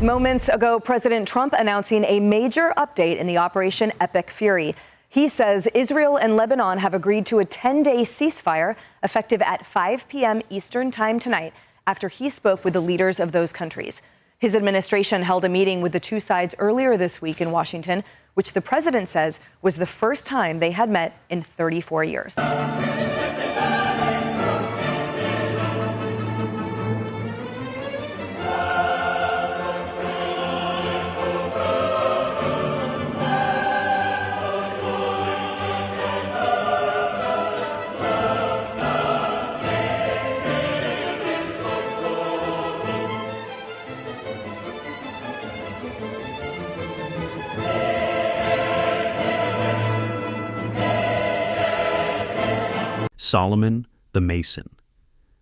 Moments ago, President Trump announcing a major update in the Operation Epic Fury. He says Israel and Lebanon have agreed to a 10-day ceasefire effective at 5 p.m. Eastern time tonight after he spoke with the leaders of those countries. His administration held a meeting with the two sides earlier this week in Washington, which the president says was the first time they had met in 34 years. Solomon the Mason.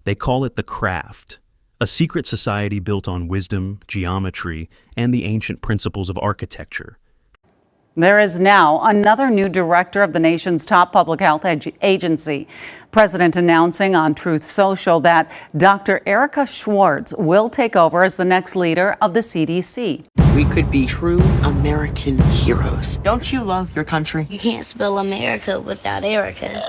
They call it the Craft, a secret society built on wisdom, geometry, and the ancient principles of architecture. There is now another new director of the nation's top public health agency. President announcing on Truth Social that Dr. Erica Schwartz will take over as the next leader of the CDC. We could be true American heroes. Don't you love your country? You can't spell America without Erica.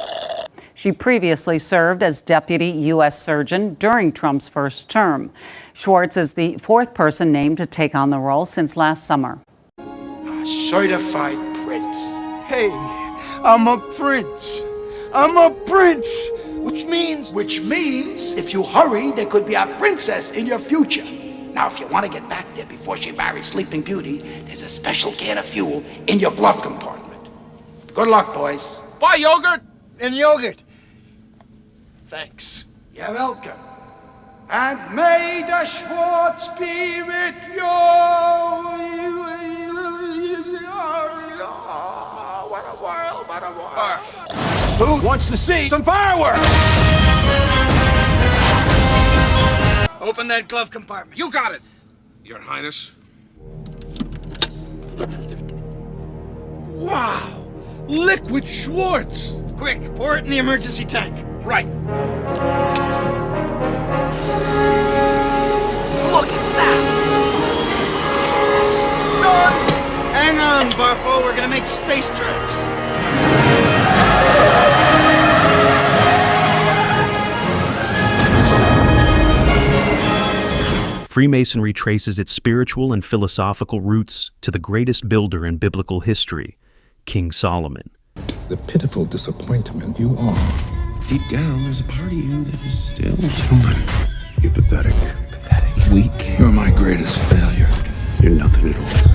She previously served as deputy U.S. surgeon during Trump's first term. Schwartz is the fourth person named to take on the role since last summer. A certified prince. Hey, I'm a prince. I'm a prince. Which means, if you hurry, there could be a princess in your future. Now, if you want to get back there before she marries Sleeping Beauty, there's a special can of fuel in your glove compartment. Good luck, boys. Buy yogurt and yogurt. Thanks. You're welcome. And may the Schwartz be with you. What a world, what a world. Who wants to see some fireworks? Open that glove compartment. You got it, Your Highness. Wow, liquid Schwartz. Quick, pour it in the emergency tank. Right. Look at that! Hang on, Buffo. We're gonna make space tracks. Freemasonry traces its spiritual and philosophical roots to the greatest builder in biblical history, King Solomon. The pitiful disappointment you are. Deep down, there's a part of you that is still human. You're pathetic. Pathetic. Weak. You're my greatest failure. You're nothing at all.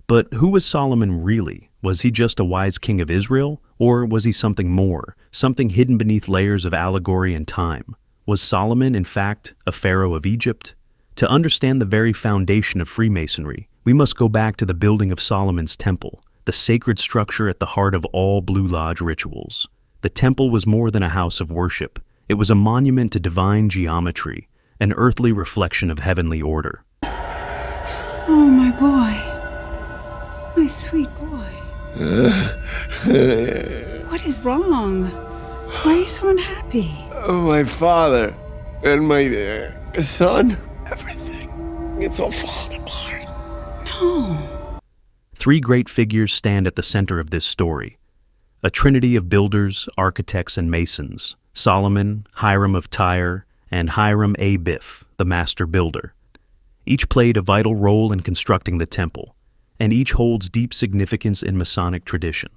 But who was Solomon really? Was he just a wise king of Israel? Or was he something more, something hidden beneath layers of allegory and time? Was Solomon, in fact, a pharaoh of Egypt? To understand the very foundation of Freemasonry, we must go back to the building of Solomon's temple, the sacred structure at the heart of all Blue Lodge rituals. The temple was more than a house of worship. It was a monument to divine geometry, an earthly reflection of heavenly order. Oh, my boy. My sweet boy. What is wrong? Why are you so unhappy? My father and my son, everything. It's all falling apart. No. Three great figures stand at the center of this story. A trinity of builders, architects, and masons. Solomon, Hiram of Tyre, and Hiram A. Biff, the master builder. Each played a vital role in constructing the temple, and each holds deep significance in Masonic tradition.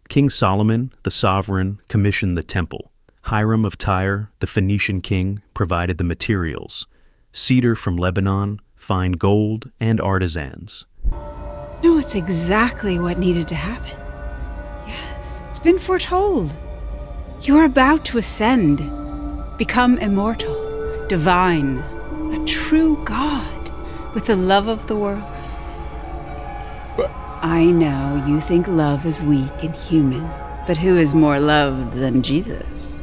King Solomon, the sovereign, commissioned the temple. Hiram of Tyre, the Phoenician king, provided the materials. Cedar from Lebanon, fine gold, and artisans. No, it's exactly what needed to happen. Yes, it's been foretold. You are about to ascend, become immortal, divine, a true God with the love of the world. I know you think love is weak and human, but who is more loved than Jesus?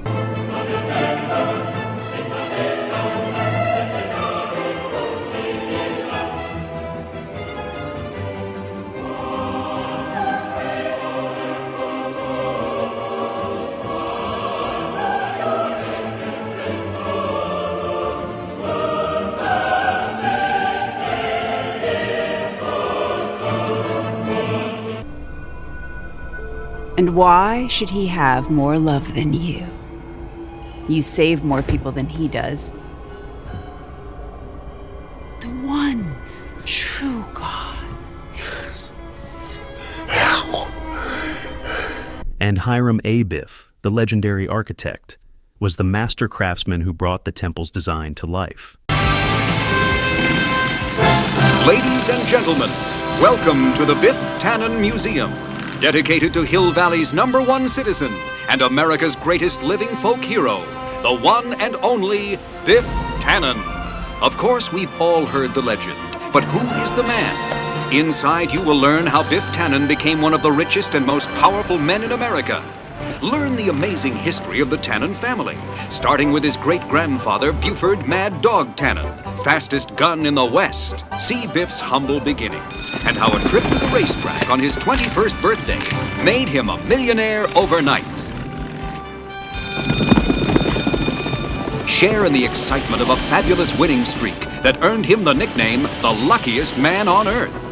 And why should he have more love than you? You save more people than he does. The one true God. And Hiram Abiff, the legendary architect, was the master craftsman who brought the temple's design to life. Ladies and gentlemen, welcome to the Biff Tannen Museum, dedicated to Hill Valley's #1 citizen and America's greatest living folk hero, the one and only Biff Tannen. Of course, we've all heard the legend, but who is the man? Inside, you will learn how Biff Tannen became one of the richest and most powerful men in America. Learn the amazing history of the Tannen family, starting with his great-grandfather, Buford Mad Dog Tannen, fastest gun in the West. See Biff's humble beginnings and how a trip to the racetrack on his 21st birthday made him a millionaire overnight. Share in the excitement of a fabulous winning streak that earned him the nickname, the luckiest man on earth.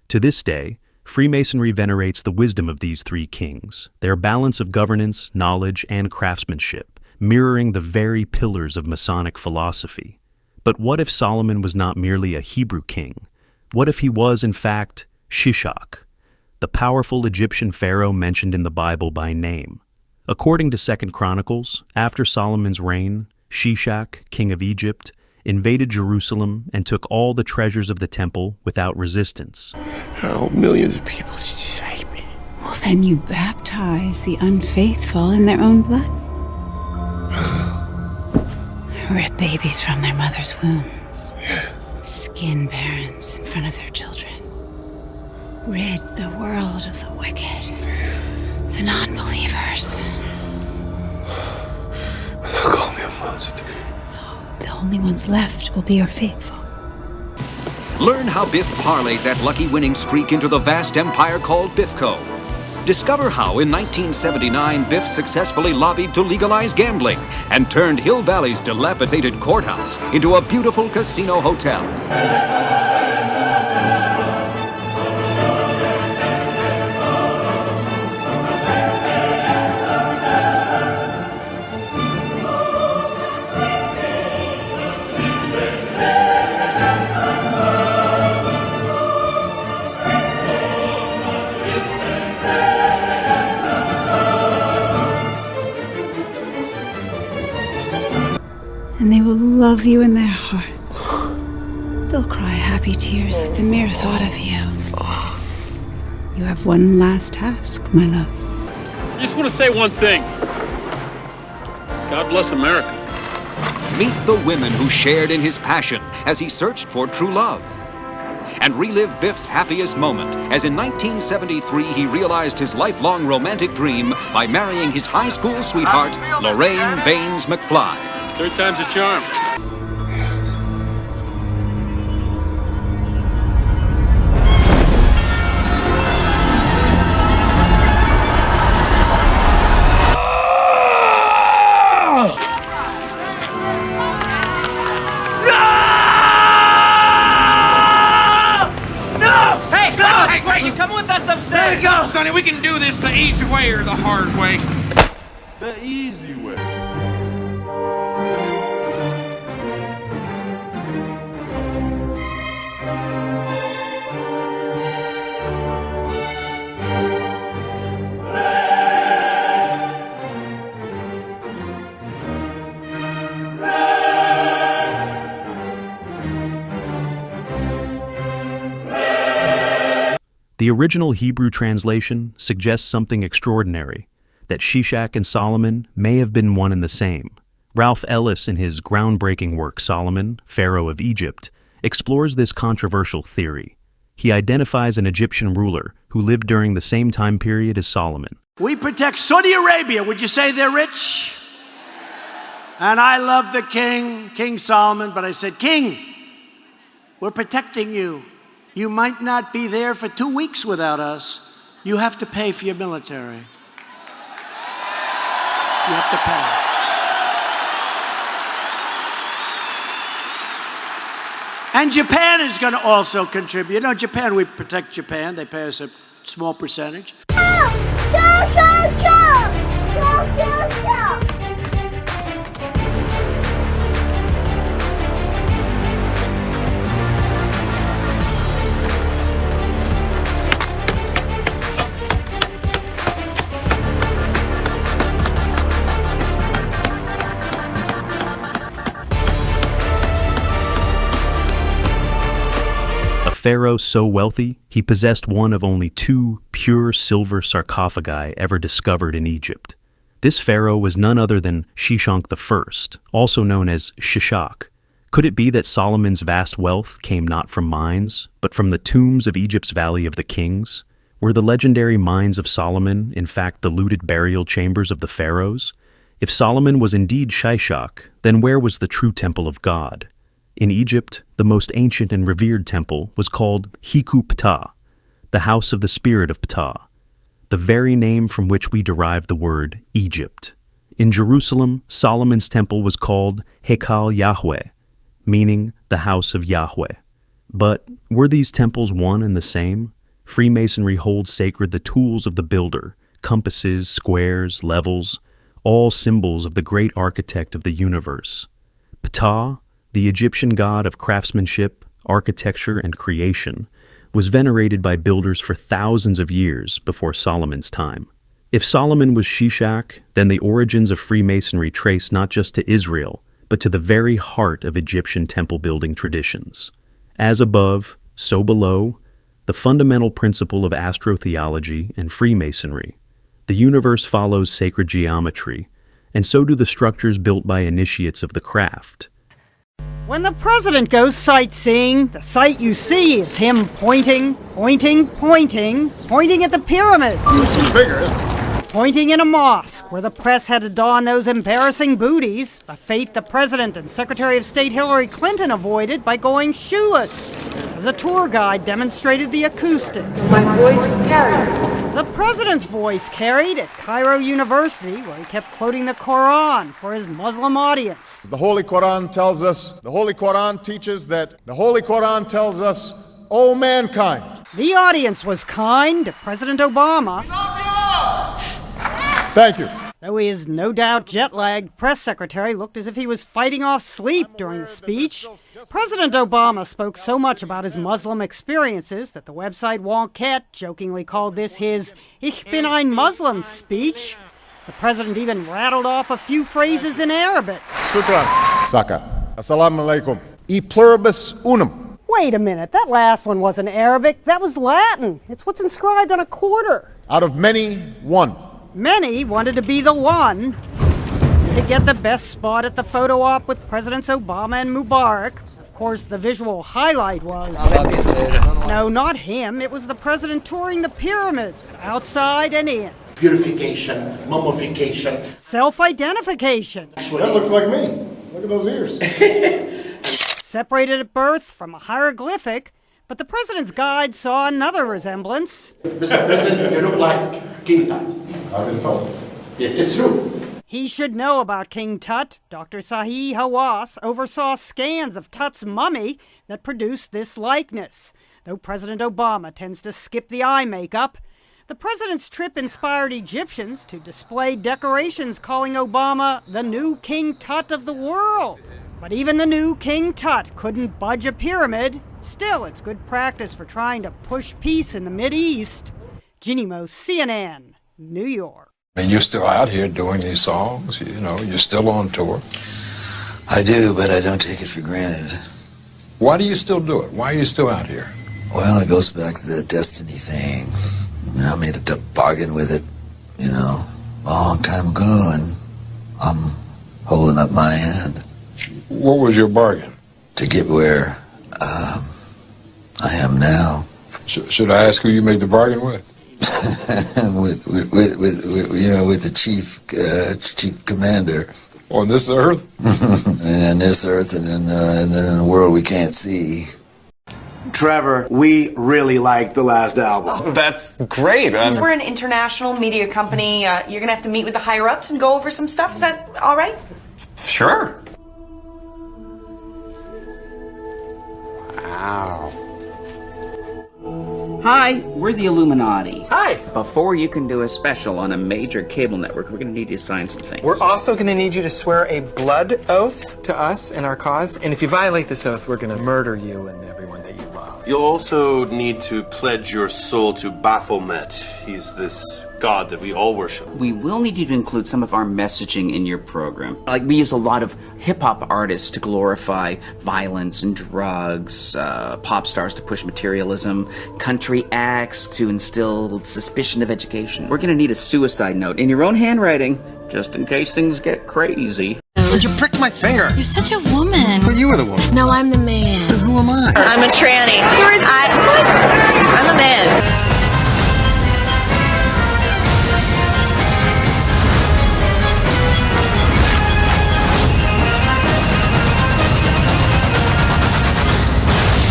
To this day, Freemasonry venerates the wisdom of these three kings, their balance of governance, knowledge, and craftsmanship, mirroring the very pillars of Masonic philosophy. But what if Solomon was not merely a Hebrew king? What if he was, in fact, Shishak, the powerful Egyptian pharaoh mentioned in the Bible by name? According to 2 Chronicles, after Solomon's reign, Shishak, king of Egypt, invaded Jerusalem and took all the treasures of the temple without resistance. How millions of people did you save me? Well, then you baptize the unfaithful in their own blood. Rip babies from their mother's wombs. Skin parents in front of their children. Rid the world of the wicked, the non-believers. They'll call me a monster. The only ones left will be your faithful. Learn how Biff parlayed that lucky winning streak into the vast empire called Biffco. Discover how in 1979 Biff successfully lobbied to legalize gambling and turned Hill Valley's dilapidated courthouse into a beautiful casino hotel. And they will love you in their hearts. They'll cry happy tears at the mere thought of you. You have one last task, my love. I just want to say one thing. God bless America. Meet the women who shared in his passion as he searched for true love. And relive Biff's happiest moment as in 1973 he realized his lifelong romantic dream by marrying his high school sweetheart, Lorraine Baines McFly. Third time's a charm. There you go, Sonny. We can do this the easy way or the hard way. The easy way. The original Hebrew translation suggests something extraordinary, that Shishak and Solomon may have been one and the same. Ralph Ellis, in his groundbreaking work Solomon, Pharaoh of Egypt, explores this controversial theory. He identifies an Egyptian ruler who lived during the same time period as Solomon. We protect Saudi Arabia. Would you say they're rich? And I love the king, King Solomon, but I said, King, we're protecting you. You might not be there for 2 weeks without us. You have to pay for your military. You have to pay. And Japan is going to also contribute. You know, Japan, we protect Japan. They pay us a small percentage. No! pharaoh so wealthy, he possessed one of only 2 pure silver sarcophagi ever discovered in Egypt. This pharaoh was none other than Shishonk I, also known as Shishak. Could it be that Solomon's vast wealth came not from mines, but from the tombs of Egypt's Valley of the Kings? Were the legendary mines of Solomon, in fact, the looted burial chambers of the pharaohs? If Solomon was indeed Shishak, then where was the true temple of God? In Egypt, the most ancient and revered temple was called Hiku Ptah, the house of the spirit of Ptah, the very name from which we derive the word Egypt. In Jerusalem, Solomon's temple was called Hekal Yahweh, meaning the house of Yahweh. But were these temples one and the same? Freemasonry holds sacred the tools of the builder, compasses, squares, levels, all symbols of the great architect of the universe. Ptah, the Egyptian god of craftsmanship, architecture, and creation, was venerated by builders for thousands of years before Solomon's time. If Solomon was Shishak, then the origins of Freemasonry trace not just to Israel, but to the very heart of Egyptian temple-building traditions. As above, so below, the fundamental principle of astrotheology and Freemasonry. The universe follows sacred geometry, and so do the structures built by initiates of the craft. When the president goes sightseeing, the sight you see is him pointing at the pyramid. This one's bigger. Pointing in a mosque where the press had to don those embarrassing booties, a fate the president and Secretary of State Hillary Clinton avoided by going shoeless, as a tour guide demonstrated the acoustics. My voice carried. The president's voice carried at Cairo University, where he kept quoting the Quran for his Muslim audience. The Holy Quran tells us, the Holy Quran teaches that, the Holy Quran tells us, O mankind. The audience was kind to President Obama. Thank you. Though his no doubt jet-lagged press secretary looked as if he was fighting off sleep during the speech, President Obama spoke so much about his Muslim experiences that the website Wonket jokingly called this his Ich bin ein Muslim speech. The president even rattled off a few phrases in Arabic. Shukran. Saka. Assalamu alaikum. E pluribus unum. Wait a minute, that last one wasn't Arabic, that was Latin. It's what's inscribed on a quarter. Out of many, one. Many wanted to be the one to get the best spot at the photo op with Presidents Obama and Mubarak. Of course, the visual highlight was... No, not him. It was the president touring the pyramids, outside and in. Purification, mummification. Self-identification. That looks like me. Look at those ears. Separated at birth from a hieroglyphic, but the president's guide saw another resemblance. Mr. President, you look like King Tut. I've been told. Yes, it's true. He should know about King Tut. Dr. Sahi Hawass oversaw scans of Tut's mummy that produced this likeness. Though President Obama tends to skip the eye makeup, the president's trip inspired Egyptians to display decorations calling Obama the new King Tut of the world. But even the new King Tut couldn't budge a pyramid. Still, it's good practice for trying to push peace in the Mideast. Ginny Mo, CNN, New York. And you're still out here doing these songs, you know, you're still on tour. I do, but I don't take it for granted. Why do you still do it? Why are you still out here? Well, it goes back to the destiny thing. I mean, I made a bargain with it, you know, a long time ago, and I'm holding up my end. What was your bargain? To get where I am now. Should I ask who you made the bargain with? with the chief commander. On this earth? And on this earth, and then in the world we can't see. Trevor, we really liked the last album. Oh, that's great. Since we're an international media company, you're going to have to meet with the higher-ups and go over some stuff. Is that all right? Sure. Wow. Hi, we're the Illuminati. Hi. Before you can do a special on a major cable network, we're going to need you to sign some things. We're also going to need you to swear a blood oath to us and our cause. And if you violate this oath, we're going to murder you and everyone that you love. You'll also need to pledge your soul to Baphomet. He's this God that we all worship. We will need you to include some of our messaging in your program. Like, we use a lot of hip-hop artists to glorify violence and drugs, pop stars to push materialism, country acts to instill suspicion of education. We're gonna need a suicide note in your own handwriting, just in case things get crazy. You pricked my finger. You're such a woman. But you were the woman. No, I'm the man. Who am I? I'm a tranny. I'm a man.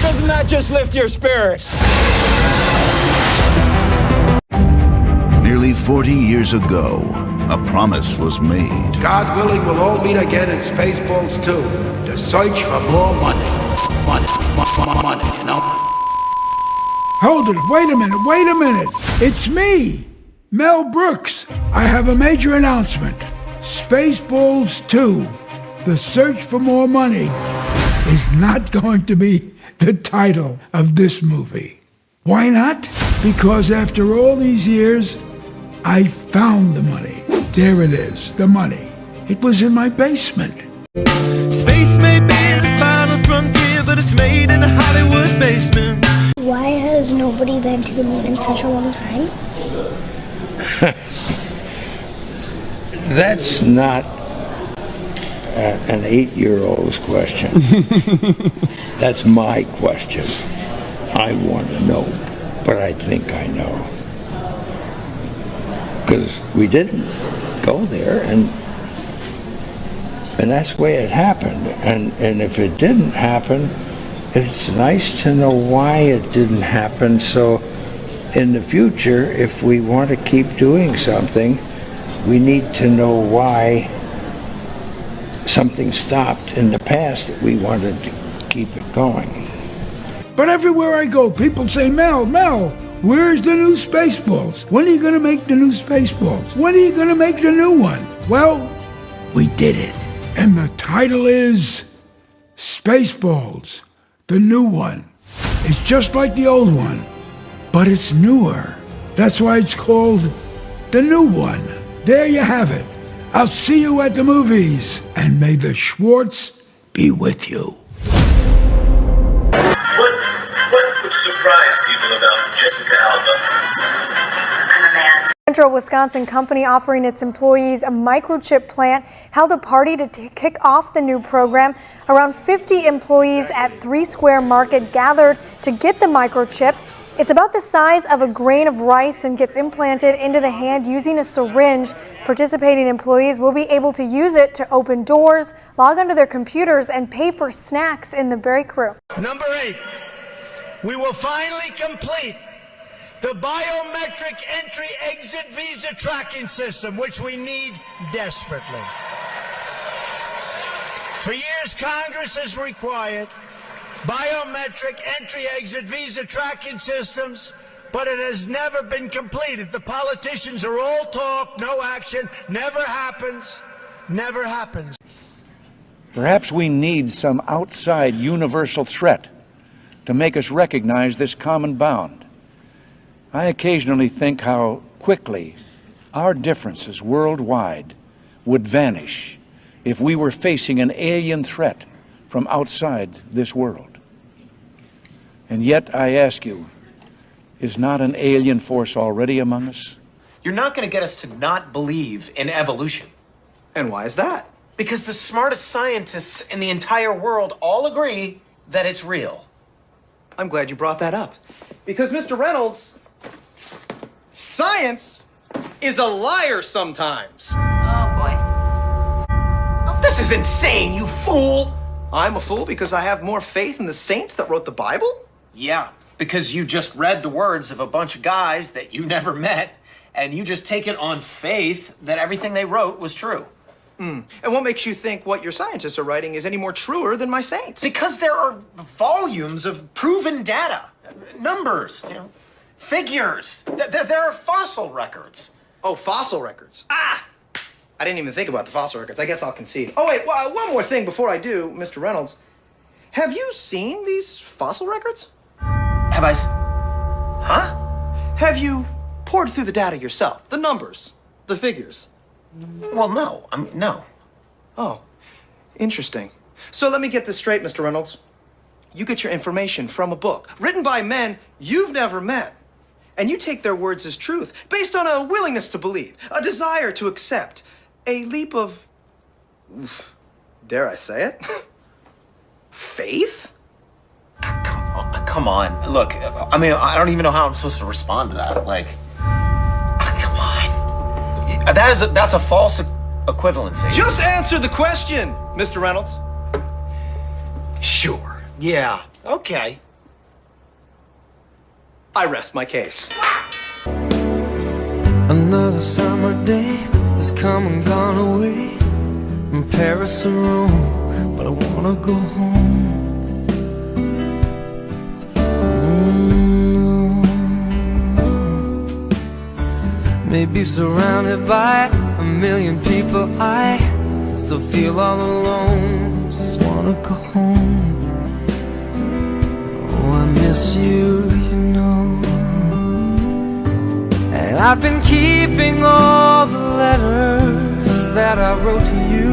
Doesn't that just lift your spirits? Nearly 40 years ago, a promise was made. God willing, we'll all meet again in Spaceballs 2 to search for more money. Money, you know? Hold it, wait a minute. It's me, Mel Brooks. I have a major announcement. Spaceballs 2, The Search for More Money, is not going to be the title of this movie. Why not? Because after all these years, I found the money. There it is, the money. It was in my basement. Space may be the final frontier, but it's made in a Hollywood basement. Why has nobody been to the moon in such a long time? That's not an 8-year-old's question. That's my question. I want to know, but I think I know. Because we didn't go there, and that's the way it happened. And if it didn't happen, it's nice to know why it didn't happen, so in the future, if we want to keep doing something, we need to know why something stopped in the past that we wanted to keep it going. But everywhere I go, people say, Mel, where's the new Spaceballs? When are you going to make the new Spaceballs? When are you going to make the new one? Well, we did it. And the title is Spaceballs, the new one. It's just like the old one, but it's newer. That's why it's called the new one. There you have it. I'll see you at the movies, and may the Schwartz be with you. What would surprise people about Jessica Alba? I'm a man. Central Wisconsin company offering its employees a microchip plant held a party to kick off the new program. Around 50 employees at 3 Square Market gathered to get the microchip. It's about the size of a grain of rice and gets implanted into the hand using a syringe. Participating employees will be able to use it to open doors, log onto their computers, and pay for snacks in the break room. Number 8, we will finally complete the biometric entry-exit visa tracking system, which we need desperately. For years, Congress has required biometric entry-exit visa tracking systems, but it has never been completed. The politicians are all talk, no action, never happens. Perhaps we need some outside universal threat to make us recognize this common bound. I occasionally think how quickly our differences worldwide would vanish if we were facing an alien threat from outside this world. And yet, I ask you, is not an alien force already among us? You're not going to get us to not believe in evolution. And why is that? Because the smartest scientists in the entire world all agree that it's real. I'm glad you brought that up. Because, Mr. Reynolds, science is a liar sometimes. Oh, boy. Oh, this is insane, you fool! I'm a fool because I have more faith in the saints that wrote the Bible? Yeah, because you just read the words of a bunch of guys that you never met, and you just take it on faith that everything they wrote was true. And what makes you think what your scientists are writing is any more truer than my saints? Because there are volumes of proven data, numbers, figures. There are fossil records. Oh, fossil records. I didn't even think about the fossil records. I guess I'll concede. Oh, wait, one more thing before I do, Mr. Reynolds. Have you seen these fossil records? Have I? Huh? Have you poured through the data yourself. The numbers, the figures. Well, no. No. Oh, interesting. So let me get this straight, Mr. Reynolds. You get your information from a book written by men you've never met. And you take their words as truth, based on a willingness to believe, a desire to accept, a leap of, dare I say it, faith? Come on. Look, I mean, I don't even know how I'm supposed to respond to that. Like, come on. That's a false equivalency. Just answer the question, Mr. Reynolds. Sure. Yeah. Okay. I rest my case. Another summer day has come and gone away from Paris or Rome, but I wanna go home. Maybe surrounded by a million people, I still feel all alone. Just wanna go home. Oh, I miss you, you know. And I've been keeping all the letters that I wrote to you,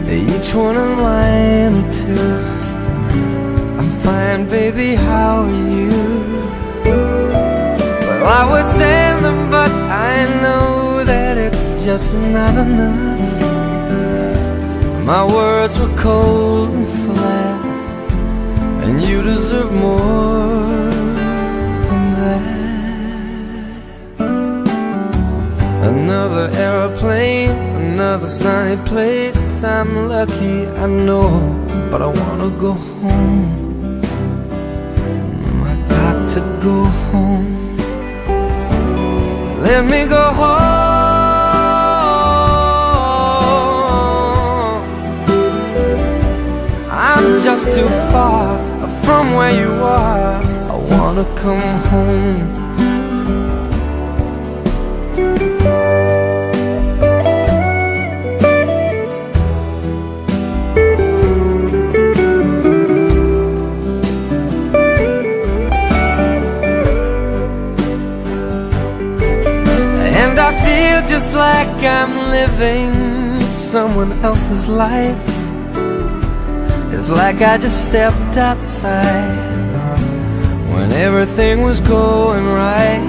each one a line or two. I'm fine, baby, how are you? Well, I would send them, but I know that it's just not enough. My words were cold and flat, and you deserve more than that. Another aeroplane, another sunny place. I'm lucky, I know, but I wanna go home. I got to go home. Let me go home. I'm just too far from where you are. I wanna come home. And I feel just like I'm living someone else's life. It's like I just stepped outside when everything was going right.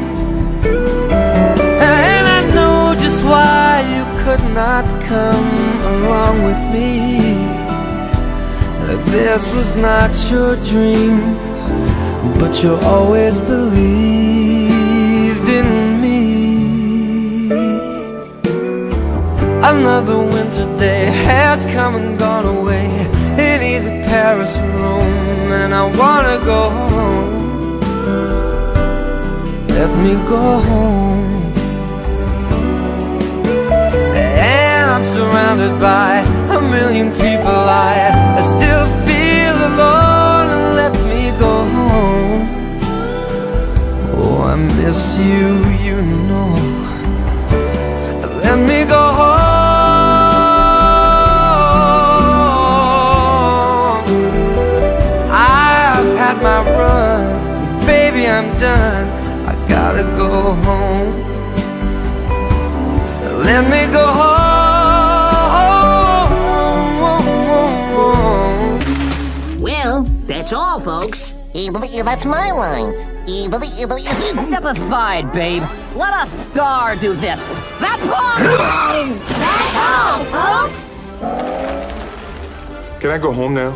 And I know just why you could not come along with me. That this was not your dream, but you always believed in me. Another winter day has come and gone away in either Paris or Rome, and I wanna go home. Let me go home. And I'm surrounded by a million people. I still feel alone, and let me go home. Oh, I miss you, you know. Let me go home. My run, baby, I'm done. I gotta go home. Let me go home. Well, that's all, folks. That's my line. Step aside, babe. Let a star do this. That's all. That's all, folks. Can I go home now?